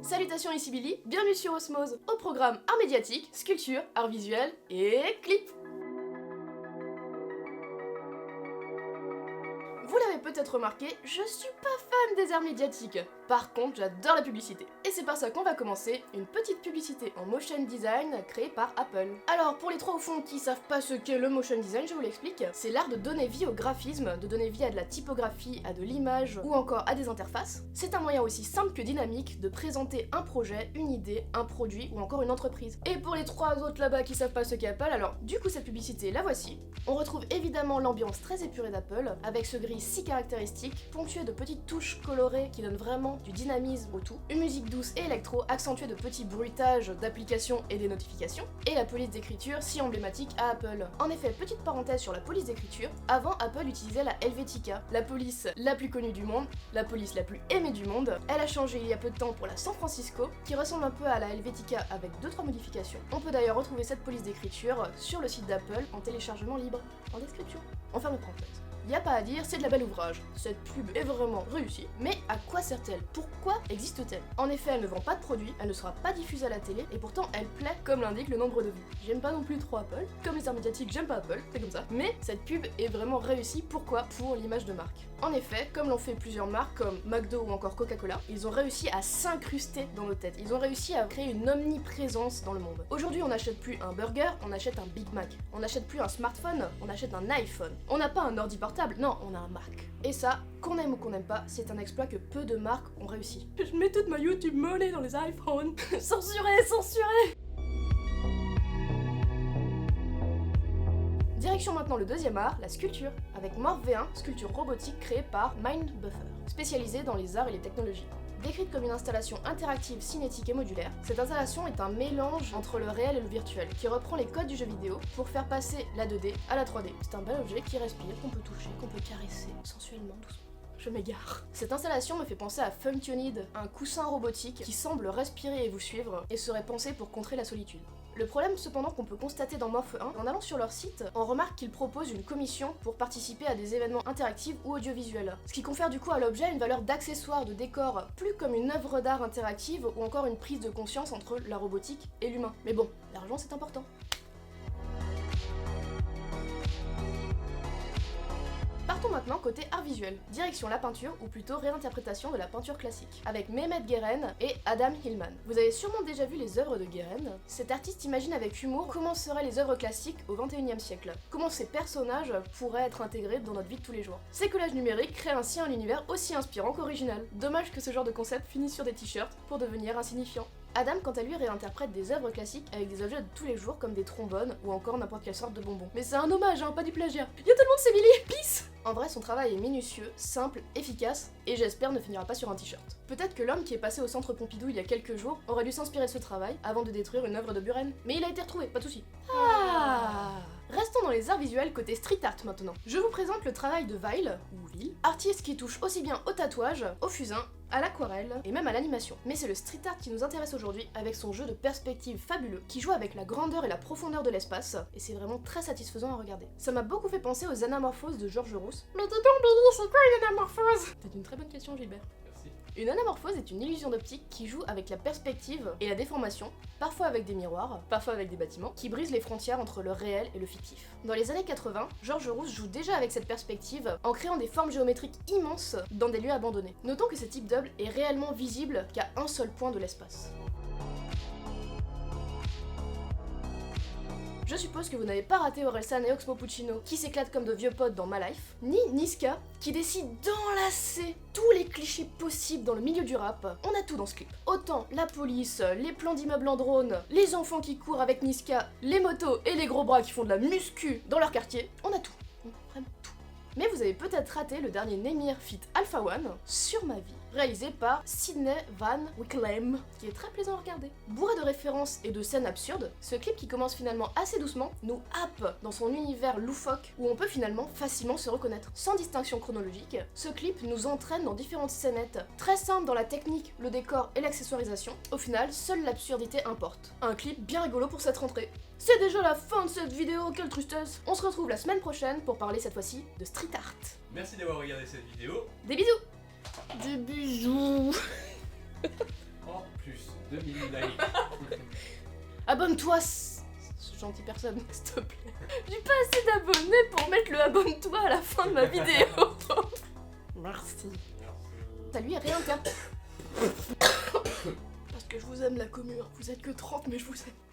Salutations, ici Billy, bienvenue sur Osmose, au programme art médiatique, sculpture, art visuel et clip. Vous l'avez peut-être remarqué, je suis pas fan des arts médiatiques. Par contre, j'adore la publicité. Et c'est par ça qu'on va commencer une petite publicité en motion design créée par Apple. Alors, pour les trois au fond qui savent pas ce qu'est le motion design, je vous l'explique. C'est l'art de donner vie au graphisme, de donner vie à de la typographie, à de l'image ou encore à des interfaces. C'est un moyen aussi simple que dynamique de présenter un projet, une idée, un produit ou encore une entreprise. Et pour les trois autres là-bas qui savent pas ce qu'est Apple, alors du coup cette publicité, la voici. On retrouve évidemment l'ambiance très épurée d'Apple, avec ce gris si caractéristique, ponctué de petites touches colorées qui donnent vraiment du dynamisme au tout, une musique douce et électro accentuée de petits bruitages d'applications et des notifications, et la police d'écriture si emblématique à Apple. En effet, petite parenthèse sur la police d'écriture, avant Apple utilisait la Helvetica, la police la plus connue du monde, la police la plus aimée du monde. Elle a changé il y a peu de temps pour la San Francisco, qui ressemble un peu à la Helvetica avec 2-3 modifications. On peut d'ailleurs retrouver cette police d'écriture sur le site d'Apple en téléchargement libre, en description. On ferme les parenthèses. Y a pas à dire, c'est de la belle ouvrage. Cette pub est vraiment réussie, mais à quoi sert-elle? Pourquoi existe-t-elle? En effet, elle ne vend pas de produit, elle ne sera pas diffusée à la télé, et pourtant elle plaît comme l'indique le nombre de vues. J'aime pas non plus trop Apple, comme les arts médiatiques, j'aime pas Apple, c'est comme ça. Mais cette pub est vraiment réussie, pourquoi? Pour l'image de marque. En effet, comme l'ont fait plusieurs marques comme McDo ou encore Coca-Cola, ils ont réussi à s'incruster dans nos têtes, ils ont réussi à créer une omniprésence dans le monde. Aujourd'hui, on n'achète plus un burger, on achète un Big Mac. On n'achète plus un smartphone, on achète un iPhone. On n'a pas un ordi portable, non, on a un Mac. Et ça, qu'on aime ou qu'on n'aime pas, c'est un exploit que peu de marques ont réussi. Je mets toute ma YouTube money dans les iPhones. Censuré, censuré. Direction maintenant le deuxième art, la sculpture, avec Morph V1, sculpture robotique créée par Mindbuffer, spécialisée dans les arts et les technologies. Décrite comme une installation interactive, cinétique et modulaire, cette installation est un mélange entre le réel et le virtuel, qui reprend les codes du jeu vidéo pour faire passer la 2D à la 3D. C'est un bel objet qui respire, qu'on peut toucher, qu'on peut caresser sensuellement, doucement. Je m'égare. Cette installation me fait penser à Functionid, un coussin robotique qui semble respirer et vous suivre, et serait pensé pour contrer la solitude. Le problème cependant qu'on peut constater dans Morph 1, en allant sur leur site, on remarque qu'ils proposent une commission pour participer à des événements interactifs ou audiovisuels. Ce qui confère du coup à l'objet une valeur d'accessoire, de décor, plus comme une œuvre d'art interactive ou encore une prise de conscience entre la robotique et l'humain. Mais bon, l'argent c'est important. Partons maintenant côté art visuel, direction la peinture ou plutôt réinterprétation de la peinture classique, avec Mehmet Gueren et Adam Hillman. Vous avez sûrement déjà vu les œuvres de Gueren. Cet artiste imagine avec humour comment seraient les œuvres classiques au XXIe siècle, comment ces personnages pourraient être intégrés dans notre vie de tous les jours. Ces collages numériques créent ainsi un univers aussi inspirant qu'original. Dommage que ce genre de concept finisse sur des t-shirts pour devenir insignifiant. Adam, quant à lui, réinterprète des œuvres classiques avec des objets de tous les jours comme des trombones ou encore n'importe quelle sorte de bonbons. Mais c'est un hommage, hein, pas du plagiat. Yo tout le monde, c'est Billy, peace. En vrai, son travail est minutieux, simple, efficace, et j'espère ne finira pas sur un t-shirt. Peut-être que l'homme qui est passé au centre Pompidou il y a quelques jours aurait dû s'inspirer de ce travail avant de détruire une œuvre de Buren. Mais il a été retrouvé, pas de soucis. Restons dans les arts visuels côté street art maintenant. Je vous présente le travail de Vile, ou Ville, artiste qui touche aussi bien au tatouage, au fusain, à l'aquarelle et même à l'animation. Mais c'est le street art qui nous intéresse aujourd'hui avec son jeu de perspective fabuleux qui joue avec la grandeur et la profondeur de l'espace et c'est vraiment très satisfaisant à regarder. Ça m'a beaucoup fait penser aux anamorphoses de Georges Rousse. Mais dis donc Billy, c'est quoi une anamorphose? C'est une très bonne question Gilbert. Une anamorphose est une illusion d'optique qui joue avec la perspective et la déformation, parfois avec des miroirs, parfois avec des bâtiments, qui brisent les frontières entre le réel et le fictif. Dans les années 80, Georges Rousse joue déjà avec cette perspective en créant des formes géométriques immenses dans des lieux abandonnés. Notons que ce type d'œuvre est réellement visible qu'à un seul point de l'espace. Je suppose que vous n'avez pas raté Orelsan et Oxmo Puccino qui s'éclatent comme de vieux potes dans My Life, ni Niska qui décide d'enlacer tous les clichés possibles dans le milieu du rap. On a tout dans ce clip. Autant la police, les plans d'immeubles en drone, les enfants qui courent avec Niska, les motos et les gros bras qui font de la muscu dans leur quartier, on a tout. Vraiment tout. Mais vous avez peut-être raté le dernier Nemir feat Alpha One, Sur ma vie, réalisé par Sidney Van Wicklem, qui est très plaisant à regarder. Bourré de références et de scènes absurdes, ce clip qui commence finalement assez doucement nous happe dans son univers loufoque où on peut finalement facilement se reconnaître. Sans distinction chronologique, ce clip nous entraîne dans différentes scénettes, très simples dans la technique, le décor et l'accessoirisation. Au final, seule l'absurdité importe. Un clip bien rigolo pour cette rentrée. C'est déjà la fin de cette vidéo, quelle tristesse! On se retrouve la semaine prochaine pour parler cette fois-ci de street art. Merci d'avoir regardé cette vidéo. Des bisous! Des bisous! En plus. 2000 likes. Abonne-toi, gentille personne, s'il te plaît. J'ai pas assez d'abonnés pour mettre le abonne-toi à la fin de ma vidéo. Merci. Ça lui est réinter. Parce que je vous aime la commu, vous êtes que 30 mais je vous aime.